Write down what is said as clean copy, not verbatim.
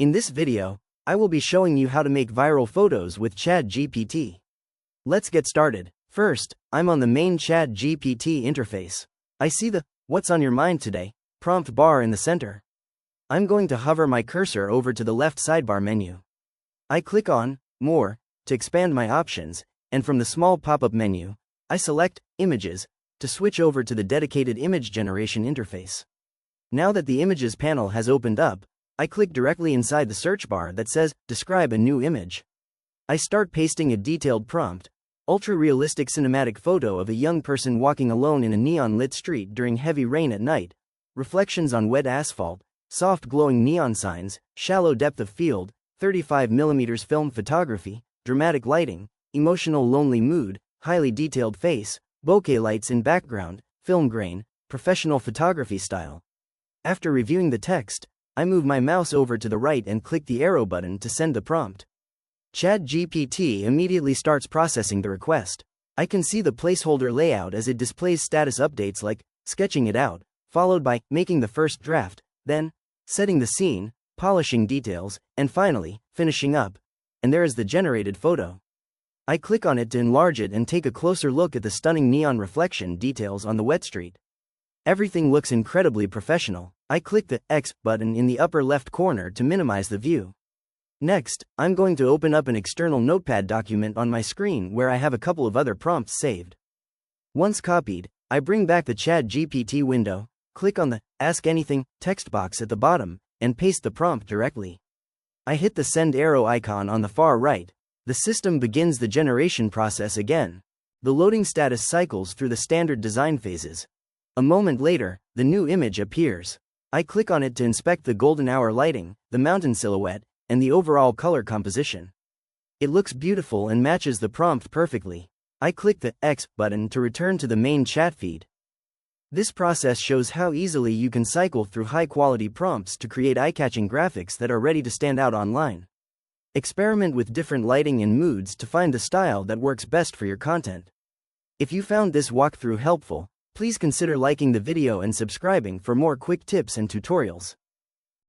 In this video, I will be showing you how to make viral photos with ChatGPT. Let's get started. First, I'm on the main ChatGPT interface. I see the "What's on your mind today" prompt bar in the center. I'm going to hover my cursor over to the left sidebar menu. I click on More to expand my options, and from the small pop-up menu, I select Images to switch over to the dedicated image generation interface. Now that the Images panel has opened up, I click directly inside the search bar that says Describe a new image. I start pasting a detailed prompt: ultra-realistic cinematic photo of a young person walking alone in a neon-lit street during heavy rain at night. Reflections on wet asphalt, soft glowing neon signs, shallow depth of field, 35mm film photography, dramatic lighting, emotional lonely mood, highly detailed face, bokeh lights in background, film grain, professional photography style. After reviewing the text, I move my mouse over to the right and click the arrow button to send the prompt. ChatGPT immediately starts processing the request. I can see the placeholder layout as it displays status updates like sketching it out, followed by making the first draft, then setting the scene, polishing details, and finally finishing up. And there is the generated photo. I click on it to enlarge it and take a closer look at the stunning neon reflection details on the wet street. Everything looks incredibly professional. I click the X button in the upper left corner to minimize the view. Next, I'm going to open up an external notepad document on my screen where I have a couple of other prompts saved. Once copied, I bring back the ChatGPT window, click on the Ask Anything text box at the bottom, and paste the prompt directly. I hit the send arrow icon on the far right. The system begins the generation process again. The loading status cycles through the standard design phases. A moment later, the new image appears. I click on it to inspect the golden hour lighting, the mountain silhouette, and the overall color composition. It looks beautiful and matches the prompt perfectly. I click the X button to return to the main chat feed. This process shows how easily you can cycle through high-quality prompts to create eye-catching graphics that are ready to stand out online. Experiment with different lighting and moods to find the style that works best for your content. If you found this walkthrough helpful, please consider liking the video and subscribing for more quick tips and tutorials.